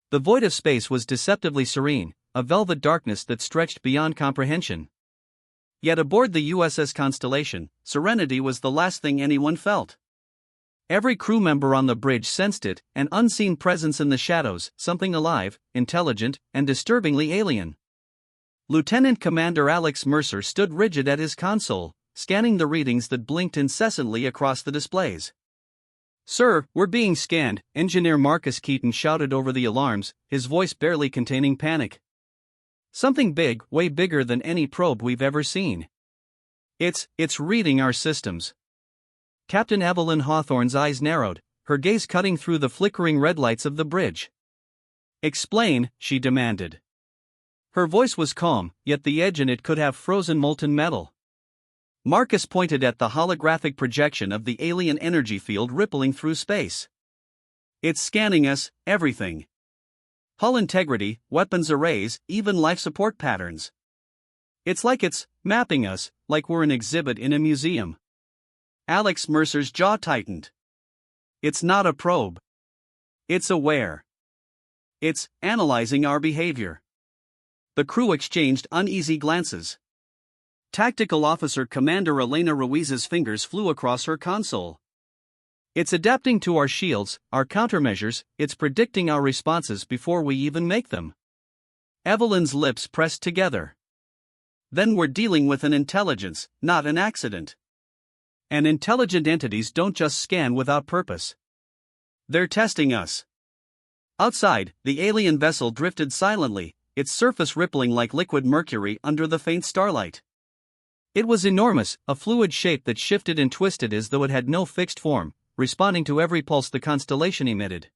The void of space was deceptively serene, a velvet darkness that stretched beyond comprehension. Yet aboard the USS Constellation, serenity was the last thing anyone felt. Every crew member on the bridge sensed it, an unseen presence in the shadows, something alive, intelligent, and disturbingly alien. Lieutenant Commander Alex Mercer stood rigid at his console, scanning the readings that blinked incessantly across the displays. "Sir, we're being scanned," Engineer Marcus Keaton shouted over the alarms, his voice barely containing panic. "Something big, way bigger than any probe we've ever seen. It's reading our systems." Captain Evelyn Hawthorne's eyes narrowed, her gaze cutting through the flickering red lights of the bridge. "Explain," she demanded. Her voice was calm, yet the edge in it could have frozen molten metal. Marcus pointed at the holographic projection of the alien energy field rippling through space. "It's scanning us, everything. Hull integrity, weapons arrays, even life support patterns. It's like it's mapping us, like we're an exhibit in a museum." Alex Mercer's jaw tightened. "It's not a probe. It's aware. It's analyzing our behavior." The crew exchanged uneasy glances. Tactical Officer Commander Elena Ruiz's fingers flew across her console. "It's adapting to our shields, our countermeasures, it's predicting our responses before we even make them." Evelyn's lips pressed together. "Then we're dealing with an intelligence, not an accident. And intelligent entities don't just scan without purpose. They're testing us." Outside, the alien vessel drifted silently, its surface rippling like liquid mercury under the faint starlight. It was enormous, a fluid shape that shifted and twisted as though it had no fixed form, responding to every pulse the constellation emitted.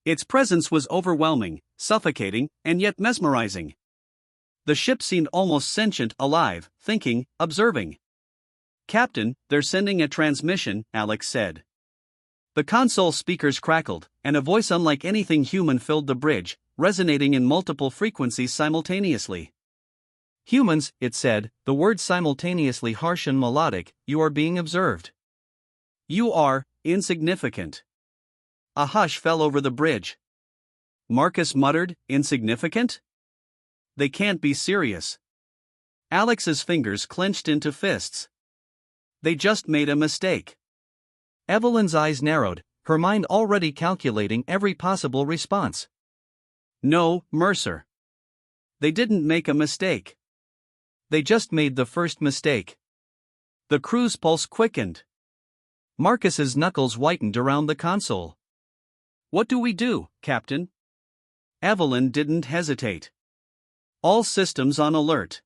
Its presence was overwhelming, suffocating, and yet mesmerizing. The ship seemed almost sentient, alive, thinking, observing. "Captain, they're sending a transmission," Alex said. The console speakers crackled, and a voice unlike anything human filled the bridge, resonating in multiple frequencies simultaneously. "Humans," it said, the word simultaneously harsh and melodic, "you are being observed. You are insignificant." A hush fell over the bridge. Marcus muttered, "Insignificant? They can't be serious." Alex's fingers clenched into fists. "They just made a mistake." Evelyn's eyes narrowed, her mind already calculating every possible response. "No, Mercer. They didn't make a mistake. They just made the first mistake." The crew's pulse quickened. Marcus's knuckles whitened around the console. "What do we do, Captain?" Evelyn didn't hesitate. "All systems on alert.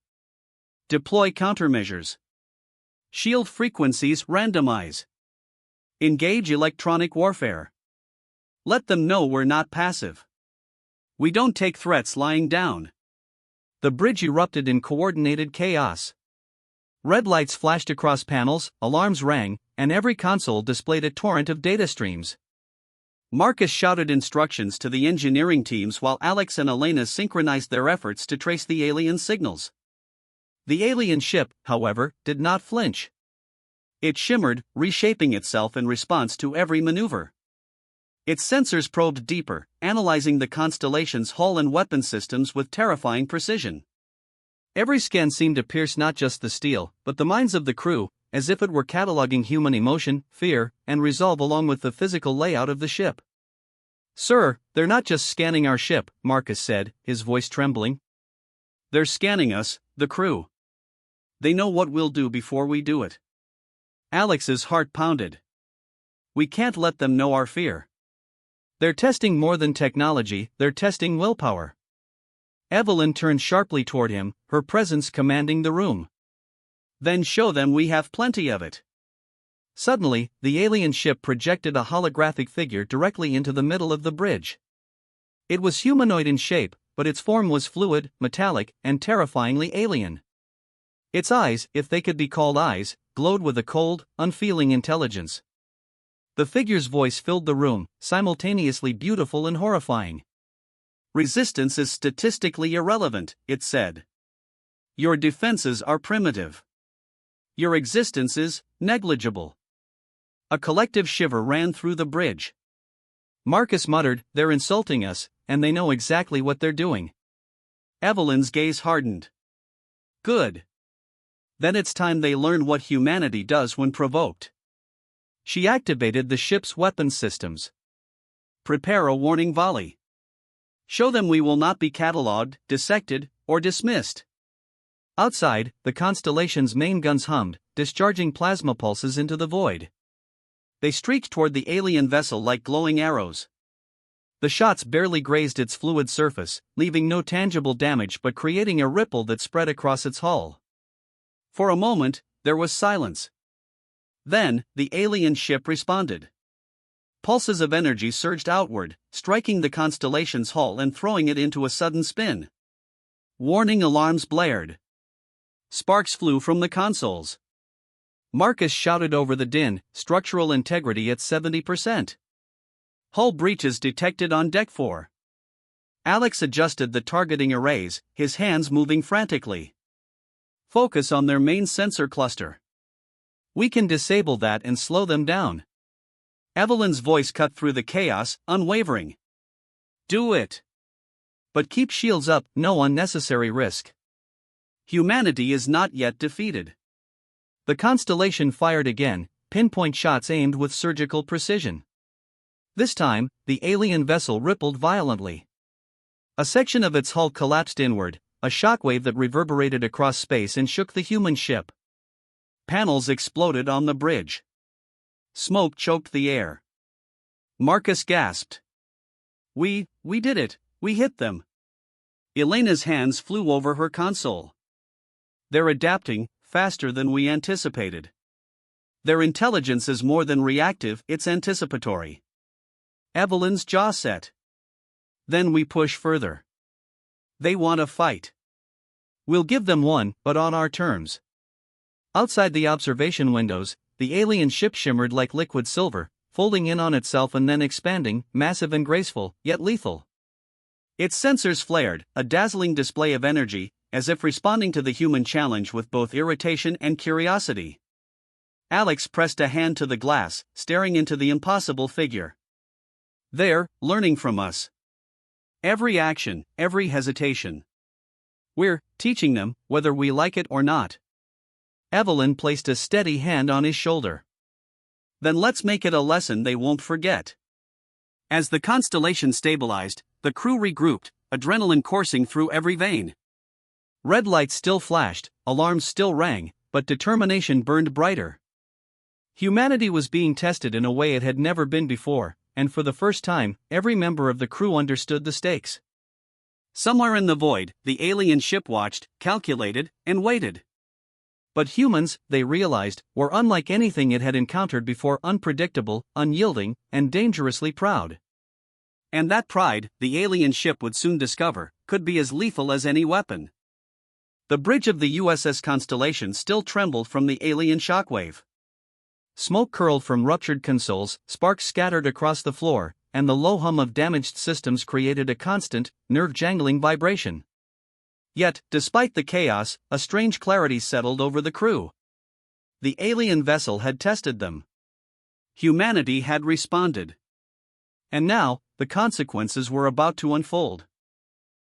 Deploy countermeasures. Shield frequencies randomize. Engage electronic warfare. Let them know we're not passive. We don't take threats lying down." The bridge erupted in coordinated chaos. Red lights flashed across panels, alarms rang, and every console displayed a torrent of data streams. Marcus shouted instructions to the engineering teams while Alex and Elena synchronized their efforts to trace the alien signals. The alien ship, however, did not flinch. It shimmered, reshaping itself in response to every maneuver. Its sensors probed deeper, analyzing the constellation's hull and weapon systems with terrifying precision. Every scan seemed to pierce not just the steel, but the minds of the crew, as if it were cataloging human emotion, fear, and resolve along with the physical layout of the ship. "Sir, they're not just scanning our ship," Marcus said, his voice trembling. "They're scanning us, the crew. They know what we'll do before we do it." Alex's heart pounded. "We can't let them know our fear. They're testing more than technology, they're testing willpower." Evelyn turned sharply toward him, her presence commanding the room. "Then show them we have plenty of it." Suddenly, the alien ship projected a holographic figure directly into the middle of the bridge. It was humanoid in shape, but its form was fluid, metallic, and terrifyingly alien. Its eyes, if they could be called eyes, glowed with a cold, unfeeling intelligence. The figure's voice filled the room, simultaneously beautiful and horrifying. "Resistance is statistically irrelevant," it said. "Your defenses are primitive. Your existence is negligible." A collective shiver ran through the bridge. Marcus muttered, "They're insulting us," and they know exactly what they're doing. Evelyn's gaze hardened. Good. Then it's time they learn what humanity does when provoked. She activated the ship's weapon systems. Prepare a warning volley. Show them we will not be catalogued, dissected, or dismissed. Outside, the Constellation's main guns hummed, discharging plasma pulses into the void. They streaked toward the alien vessel like glowing arrows. The shots barely grazed its fluid surface, leaving no tangible damage but creating a ripple that spread across its hull. For a moment, there was silence. Then, the alien ship responded. Pulses of energy surged outward, striking the Constellation's hull and throwing it into a sudden spin. Warning alarms blared. Sparks flew from the consoles. Marcus shouted over the din, structural integrity at 70%. Hull breaches detected on Deck 4. Alex adjusted the targeting arrays, his hands moving frantically. Focus on their main sensor cluster. We can disable that and slow them down. Evelyn's voice cut through the chaos, unwavering. Do it. But keep shields up, no unnecessary risk. Humanity is not yet defeated. The Constellation fired again, pinpoint shots aimed with surgical precision. This time, the alien vessel rippled violently. A section of its hull collapsed inward, a shockwave that reverberated across space and shook the human ship. Panels exploded on the bridge. Smoke choked the air. Marcus gasped. We did it, we hit them. Elena's hands flew over her console. They're adapting, faster than we anticipated. Their intelligence is more than reactive, it's anticipatory. Evelyn's jaw set. Then we push further. They want a fight. We'll give them one, but on our terms. Outside the observation windows, the alien ship shimmered like liquid silver, folding in on itself and then expanding, massive and graceful, yet lethal. Its sensors flared, a dazzling display of energy, as if responding to the human challenge with both irritation and curiosity. Alex pressed a hand to the glass, staring into the impossible figure. They're learning from us. Every action, every hesitation. We're teaching them, whether we like it or not. Evelyn placed a steady hand on his shoulder. Then let's make it a lesson they won't forget. As the Constellation stabilized, the crew regrouped, adrenaline coursing through every vein. Red lights still flashed, alarms still rang, but determination burned brighter. Humanity was being tested in a way it had never been before, and for the first time, every member of the crew understood the stakes. Somewhere in the void, the alien ship watched, calculated, and waited. But humans, they realized, were unlike anything it had encountered before, unpredictable, unyielding, and dangerously proud. And that pride, the alien ship would soon discover, could be as lethal as any weapon. The bridge of the USS Constellation still trembled from the alien shockwave. Smoke curled from ruptured consoles, sparks scattered across the floor, and the low hum of damaged systems created a constant, nerve-jangling vibration. Yet, despite the chaos, a strange clarity settled over the crew. The alien vessel had tested them. Humanity had responded. And now, the consequences were about to unfold.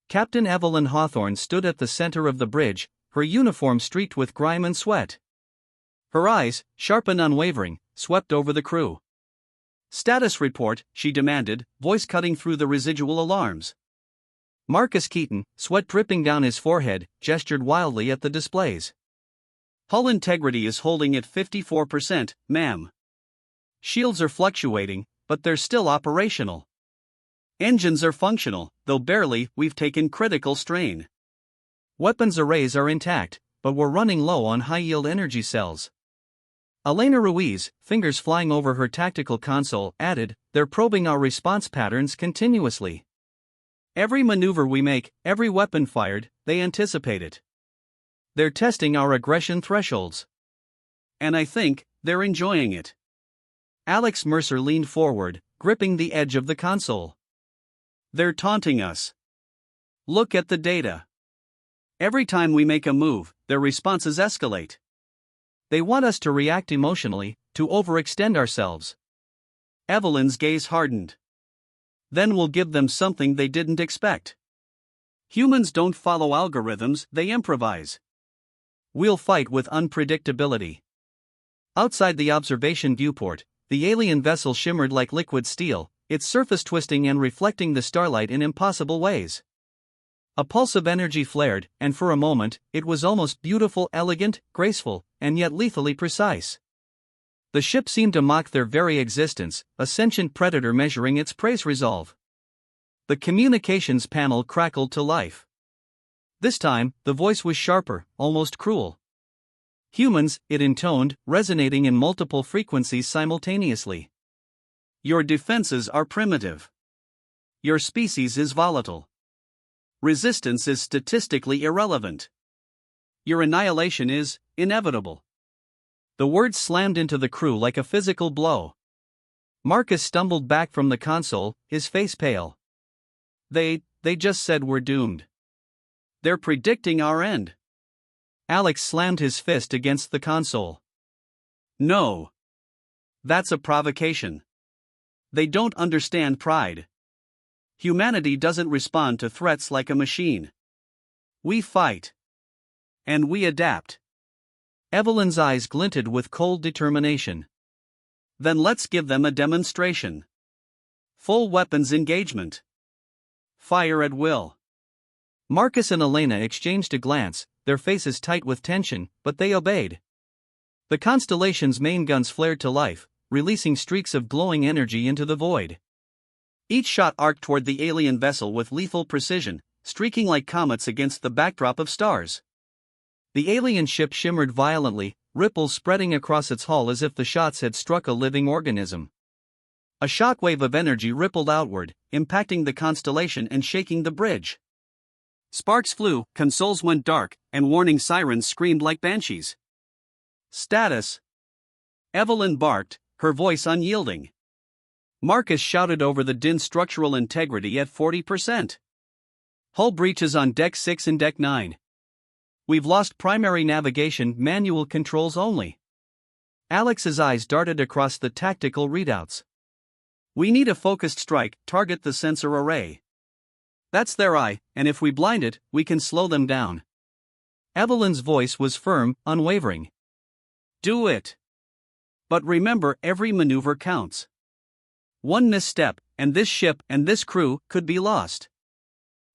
Captain Evelyn Hawthorne stood at the center of the bridge, her uniform streaked with grime and sweat. Her eyes, sharp and unwavering, swept over the crew. Status report, she demanded, voice cutting through the residual alarms. Marcus Keaton, sweat dripping down his forehead, gestured wildly at the displays. Hull integrity is holding at 54%, ma'am. Shields are fluctuating, but they're still operational. Engines are functional, though barely, we've taken critical strain. Weapons arrays are intact, but we're running low on high-yield energy cells. Elena Ruiz, fingers flying over her tactical console, added, they're probing our response patterns continuously. Every maneuver we make, every weapon fired, they anticipate it. They're testing our aggression thresholds. And I think, they're enjoying it. Alex Mercer leaned forward, gripping the edge of the console. They're taunting us. Look at the data. Every time we make a move, their responses escalate. They want us to react emotionally, to overextend ourselves. Evelyn's gaze hardened. Then we'll give them something they didn't expect. Humans don't follow algorithms, they improvise. We'll fight with unpredictability. Outside the observation viewport, the alien vessel shimmered like liquid steel, its surface twisting and reflecting the starlight in impossible ways. A pulse of energy flared, and for a moment, it was almost beautiful, elegant, graceful, and yet lethally precise. The ship seemed to mock their very existence, a sentient predator measuring its prey's resolve. The communications panel crackled to life. This time, the voice was sharper, almost cruel. Humans, it intoned, resonating in multiple frequencies simultaneously. Your defenses are primitive. Your species is volatile. Resistance is statistically irrelevant. Your annihilation is inevitable. The words slammed into the crew like a physical blow. Marcus stumbled back from the console, his face pale. They just said we're doomed. They're predicting our end. Alex slammed his fist against the console. No. That's a provocation. They don't understand pride. Humanity doesn't respond to threats like a machine. We fight. And we adapt. Evelyn's eyes glinted with cold determination. Then let's give them a demonstration. Full weapons engagement. Fire at will. Marcus and Elena exchanged a glance, their faces tight with tension, but they obeyed. The constellation's main guns flared to life, releasing streaks of glowing energy into the void. Each shot arced toward the alien vessel with lethal precision, streaking like comets against the backdrop of stars. The alien ship shimmered violently, ripples spreading across its hull as if the shots had struck a living organism. A shockwave of energy rippled outward, impacting the constellation and shaking the bridge. Sparks flew, consoles went dark, and warning sirens screamed like banshees. Status. Evelyn barked, her voice unyielding. Marcus shouted over the din, structural integrity at 40%. Hull breaches on Deck 6 and Deck 9. We've lost primary navigation, manual controls only. Alex's eyes darted across the tactical readouts. We need a focused strike, target the sensor array. That's their eye, and if we blind it, we can slow them down. Evelyn's voice was firm, unwavering. Do it. But remember, every maneuver counts. One misstep, and this ship and this crew could be lost.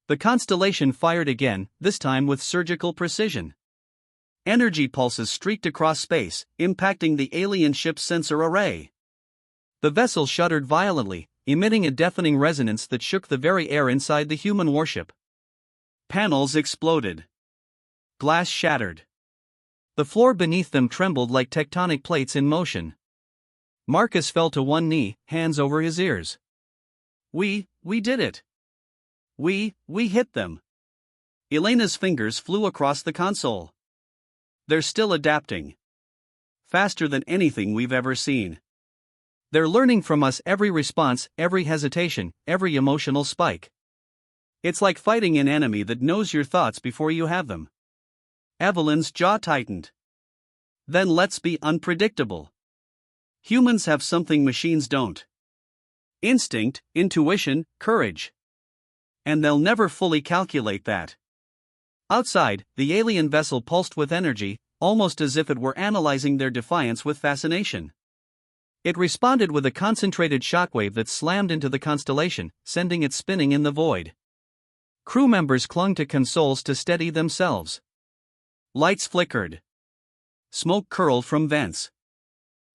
The constellation fired again, this time with surgical precision. Energy pulses streaked across space, impacting the alien ship's sensor array. The vessel shuddered violently, emitting a deafening resonance that shook the very air inside the human warship. Panels exploded. Glass shattered. The floor beneath them trembled like tectonic plates in motion. Marcus fell to one knee, hands over his ears. We did it. We hit them. Elena's fingers flew across the console. They're still adapting. Faster than anything we've ever seen. They're learning from us every response, every hesitation, every emotional spike. It's like fighting an enemy that knows your thoughts before you have them. Evelyn's jaw tightened. Then let's be unpredictable. Humans have something machines don't. Instinct, intuition, courage. And they'll never fully calculate that. Outside, the alien vessel pulsed with energy, almost as if it were analyzing their defiance with fascination. It responded with a concentrated shockwave that slammed into the constellation, sending it spinning in the void. Crew members clung to consoles to steady themselves. Lights flickered. Smoke curled from vents.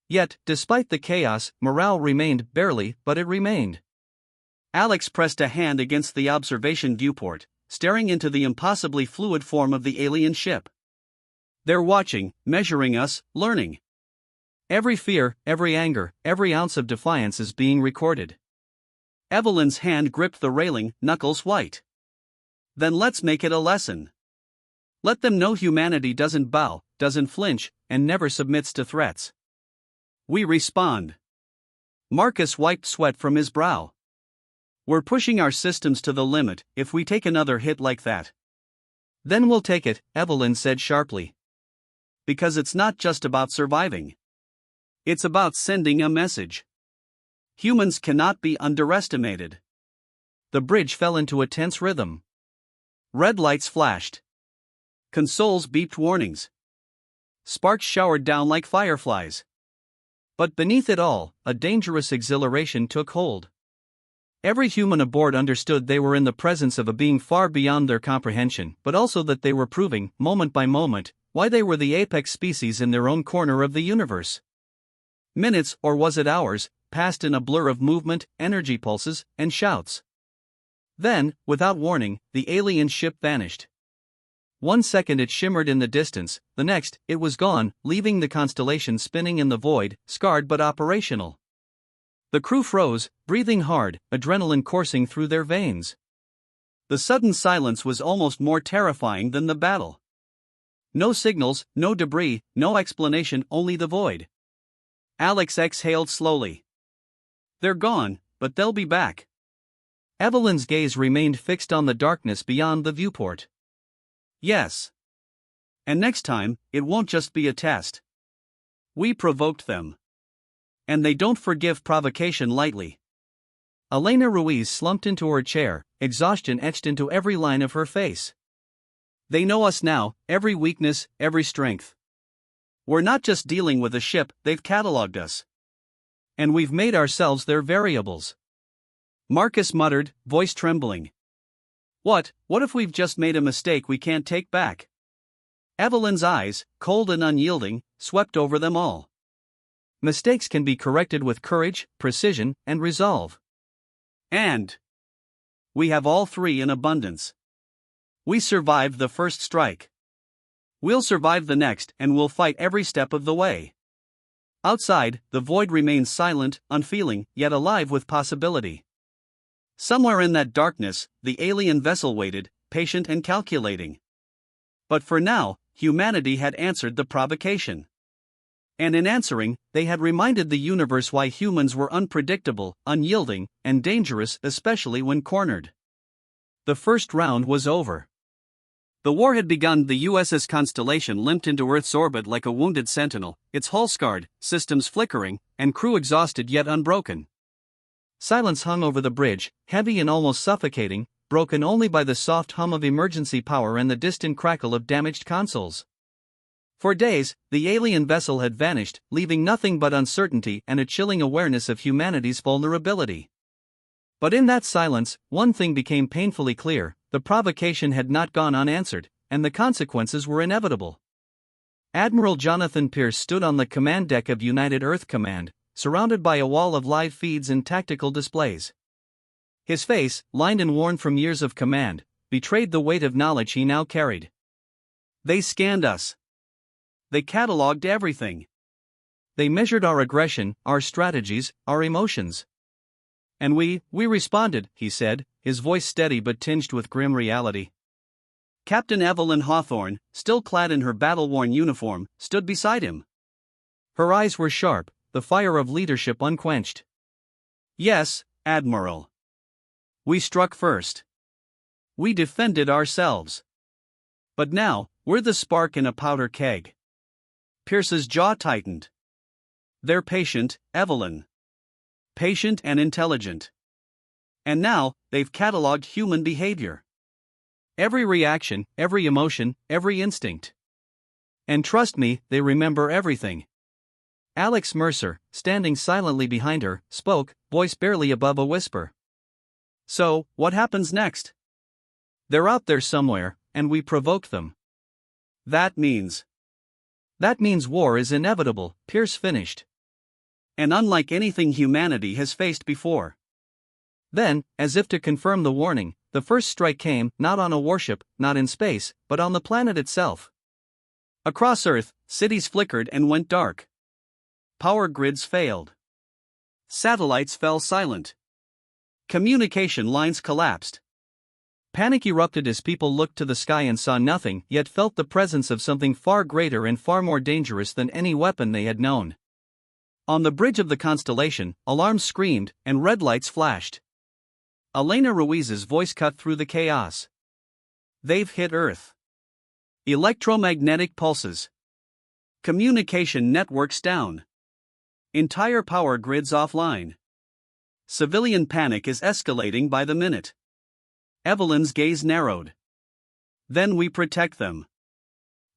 Yet, despite the chaos, morale remained, barely, but it remained. Alex pressed a hand against the observation viewport, staring into the impossibly fluid form of the alien ship. They're watching, measuring us, learning. Every fear, every anger, every ounce of defiance is being recorded. Evelyn's hand gripped the railing, knuckles white. Then let's make it a lesson. Let them know humanity doesn't bow, doesn't flinch, and never submits to threats. We respond. Marcus wiped sweat from his brow. We're pushing our systems to the limit. If we take another hit like that, then we'll take it, Evelyn said sharply. Because it's not just about surviving. It's about sending a message. Humans cannot be underestimated. the bridge fell into a tense rhythm. Red lights flashed. Consoles beeped warnings. Sparks showered down like fireflies. But beneath it all, a dangerous exhilaration took hold. Every human aboard understood they were in the presence of a being far beyond their comprehension, but also that they were proving, moment by moment, why they were the apex species in their own corner of the universe. Minutes, or was it hours, passed in a blur of movement, energy pulses, and shouts. Then, without warning, the alien ship vanished. 1 second it shimmered in the distance, the next, it was gone, leaving the constellation spinning in the void, scarred but operational. The crew froze, breathing hard, adrenaline coursing through their veins. The sudden silence was almost more terrifying than the battle. No signals, no debris, no explanation, only the void. Alex exhaled slowly. They're gone, but they'll be back. Evelyn's gaze remained fixed on the darkness beyond the viewport. Yes. And next time, it won't just be a test. We provoked them. And they don't forgive provocation lightly. Elena Ruiz slumped into her chair, exhaustion etched into every line of her face. They know us now, every weakness, every strength. We're not just dealing with a ship, they've catalogued us. And we've made ourselves their variables. Marcus muttered, voice trembling. What if we've just made a mistake we can't take back? Evelyn's eyes, cold and unyielding, swept over them all. Mistakes can be corrected with courage, precision, and resolve. And we have all three in abundance. We survived the first strike. We'll survive the next, and we'll fight every step of the way. Outside, the void remains silent, unfeeling, yet alive with possibility. Somewhere in that darkness, the alien vessel waited, patient and calculating. But for now, humanity had answered the provocation. And in answering, they had reminded the universe why humans were unpredictable, unyielding, and dangerous, especially when cornered. The first round was over. The war had begun. The USS Constellation limped into Earth's orbit like a wounded sentinel, its hull scarred, systems flickering, and crew exhausted yet unbroken. Silence hung over the bridge, heavy and almost suffocating, broken only by the soft hum of emergency power and the distant crackle of damaged consoles. For days, the alien vessel had vanished, leaving nothing but uncertainty and a chilling awareness of humanity's vulnerability. But in that silence, one thing became painfully clear: the provocation had not gone unanswered, and the consequences were inevitable. Admiral Jonathan Pierce stood on the command deck of United Earth Command, surrounded by a wall of live feeds and tactical displays. His face, lined and worn from years of command, betrayed the weight of knowledge he now carried. They scanned us. They catalogued everything. They measured our aggression, our strategies, our emotions. And we responded, he said, his voice steady but tinged with grim reality. Captain Evelyn Hawthorne, still clad in her battle-worn uniform, stood beside him. Her eyes were sharp, the fire of leadership unquenched. Yes, Admiral. We struck first. We defended ourselves. But now, we're the spark in a powder keg. Pierce's jaw tightened. They're patient, Evelyn. Patient and intelligent. And now, they've catalogued human behavior. Every reaction, every emotion, every instinct. And trust me, they remember everything. Alex Mercer, standing silently behind her, spoke, voice barely above a whisper. So, what happens next? They're out there somewhere, and we provoked them. That means war is inevitable, Pierce finished. And unlike anything humanity has faced before. Then, as if to confirm the warning, the first strike came, not on a warship, not in space, but on the planet itself. Across Earth, cities flickered and went dark. Power grids failed. Satellites fell silent. Communication lines collapsed. Panic erupted as people looked to the sky and saw nothing, yet felt the presence of something far greater and far more dangerous than any weapon they had known. On the bridge of the Constellation, alarms screamed, and red lights flashed. Elena Ruiz's voice cut through the chaos. They've hit Earth. Electromagnetic pulses. Communication networks down. Entire power grids offline. Civilian panic is escalating by the minute. Evelyn's gaze narrowed. Then we protect them.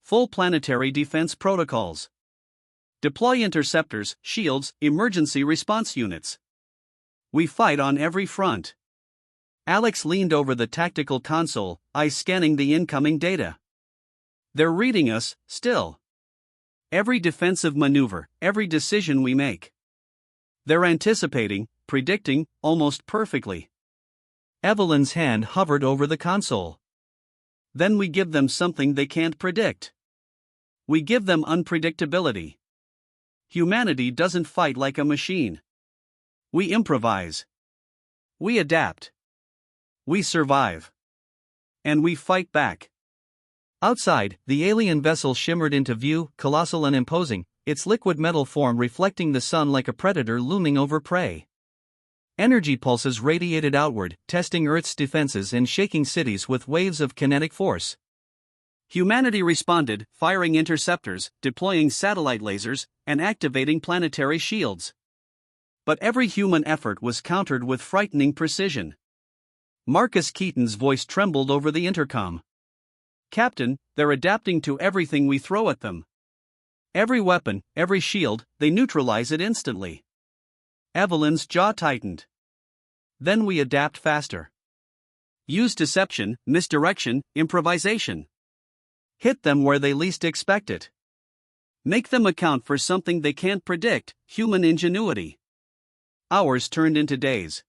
Full planetary defense protocols. Deploy interceptors, shields, emergency response units. We fight on every front. Alex leaned over the tactical console, eyes scanning the incoming data. They're reading us, still. Every defensive maneuver, every decision we make. They're anticipating, predicting, almost perfectly. Evelyn's hand hovered over the console. Then we give them something they can't predict. We give them unpredictability. Humanity doesn't fight like a machine. We improvise. We adapt. We survive. And we fight back. Outside, the alien vessel shimmered into view, colossal and imposing, its liquid metal form reflecting the sun like a predator looming over prey. Energy pulses radiated outward, testing Earth's defenses and shaking cities with waves of kinetic force. Humanity responded, firing interceptors, deploying satellite lasers, and activating planetary shields. But every human effort was countered with frightening precision. Marcus Keaton's voice trembled over the intercom. Captain, they're adapting to everything we throw at them. Every weapon, every shield, they neutralize it instantly. Evelyn's jaw tightened. Then we adapt faster. Use deception, misdirection, improvisation. Hit them where they least expect it. Make them account for something they can't predict, human ingenuity. Hours turned into days.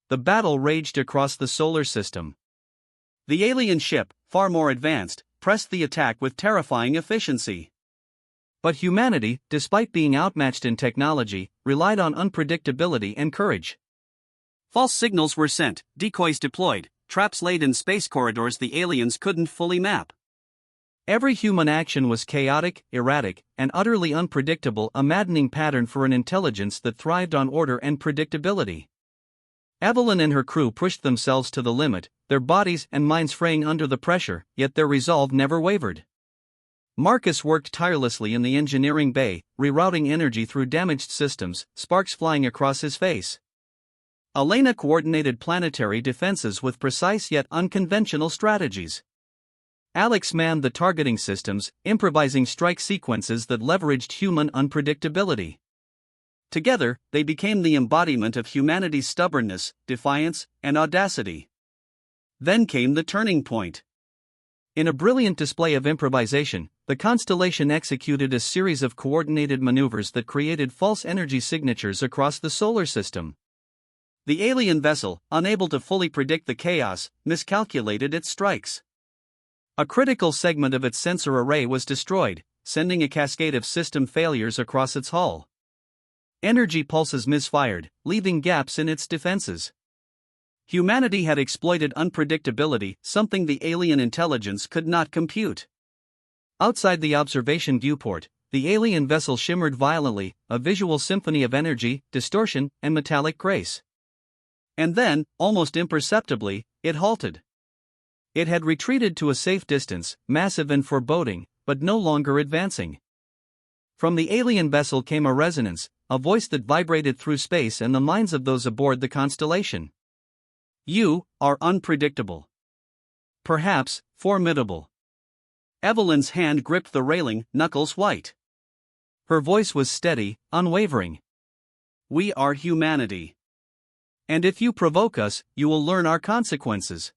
The battle raged across the solar system. The alien ship, far more advanced, pressed the attack with terrifying efficiency. But humanity, despite being outmatched in technology, relied on unpredictability and courage. False signals were sent, decoys deployed, traps laid in space corridors the aliens couldn't fully map. Every human action was chaotic, erratic, and utterly unpredictable, a maddening pattern for an intelligence that thrived on order and predictability. Evelyn and her crew pushed themselves to the limit, their bodies and minds fraying under the pressure, yet their resolve never wavered. Marcus worked tirelessly in the engineering bay, rerouting energy through damaged systems, sparks flying across his face. Elena coordinated planetary defenses with precise yet unconventional strategies. Alex manned the targeting systems, improvising strike sequences that leveraged human unpredictability. Together, they became the embodiment of humanity's stubbornness, defiance, and audacity. Then came the turning point. In a brilliant display of improvisation, the constellation executed a series of coordinated maneuvers that created false energy signatures across the solar system. The alien vessel, unable to fully predict the chaos, miscalculated its strikes. A critical segment of its sensor array was destroyed, sending a cascade of system failures across its hull. Energy pulses misfired, leaving gaps in its defenses. Humanity had exploited unpredictability, something the alien intelligence could not compute. Outside the observation viewport, the alien vessel shimmered violently, a visual symphony of energy, distortion, and metallic grace. And then, almost imperceptibly, it halted. It had retreated to a safe distance, massive and foreboding, but no longer advancing. From the alien vessel came a resonance, a voice that vibrated through space and the minds of those aboard the constellation. You are unpredictable. Perhaps formidable. Evelyn's hand gripped the railing, knuckles white. Her voice was steady, unwavering. We are humanity. And if you provoke us, you will learn our consequences.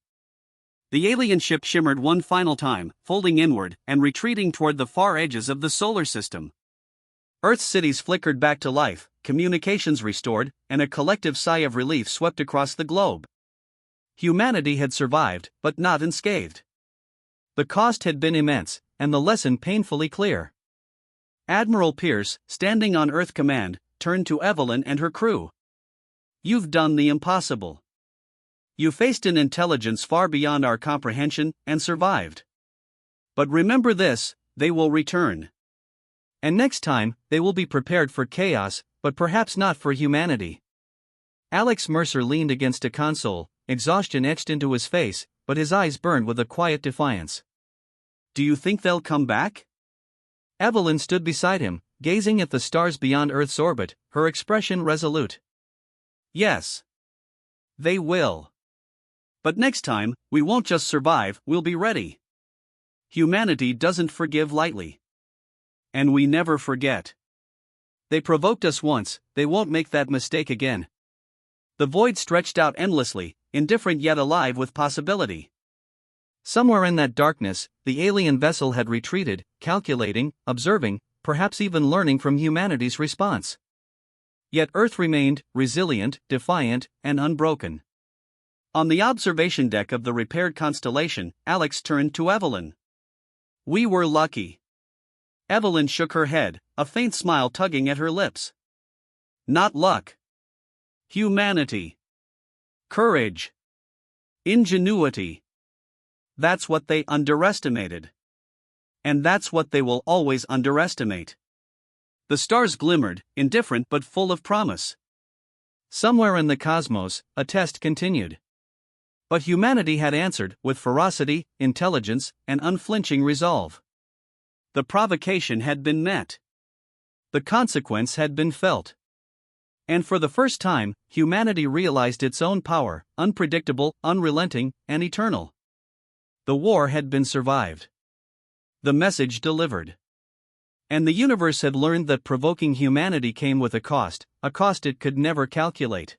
The alien ship shimmered one final time, folding inward and retreating toward the far edges of the solar system. Earth's cities flickered back to life, communications restored, and a collective sigh of relief swept across the globe. Humanity had survived, but not unscathed. The cost had been immense, and the lesson painfully clear. Admiral Pierce, standing on Earth Command, turned to Evelyn and her crew. You've done the impossible. You faced an intelligence far beyond our comprehension and survived. But remember this, they will return. And next time, they will be prepared for chaos, but perhaps not for humanity. Alex Mercer leaned against a console, exhaustion etched into his face, but his eyes burned with a quiet defiance. Do you think they'll come back? Evelyn stood beside him, gazing at the stars beyond Earth's orbit, her expression resolute. Yes. They will. But next time, we won't just survive, we'll be ready. Humanity doesn't forgive lightly. And we never forget. They provoked us once, they won't make that mistake again. The void stretched out endlessly, indifferent yet alive with possibility. Somewhere in that darkness, the alien vessel had retreated, calculating, observing, perhaps even learning from humanity's response. Yet Earth remained, resilient, defiant, and unbroken. On the observation deck of the repaired constellation, Alex turned to Evelyn. "We were lucky." Evelyn shook her head, a faint smile tugging at her lips. "Not luck. Humanity. Courage. Ingenuity. That's what they underestimated. And that's what they will always underestimate." The stars glimmered, indifferent but full of promise. Somewhere in the cosmos, a test continued. But humanity had answered with ferocity, intelligence, and unflinching resolve. The provocation had been met. The consequence had been felt. And for the first time, humanity realized its own power, unpredictable, unrelenting, and eternal. The war had been survived. The message delivered. And the universe had learned that provoking humanity came with a cost it could never calculate.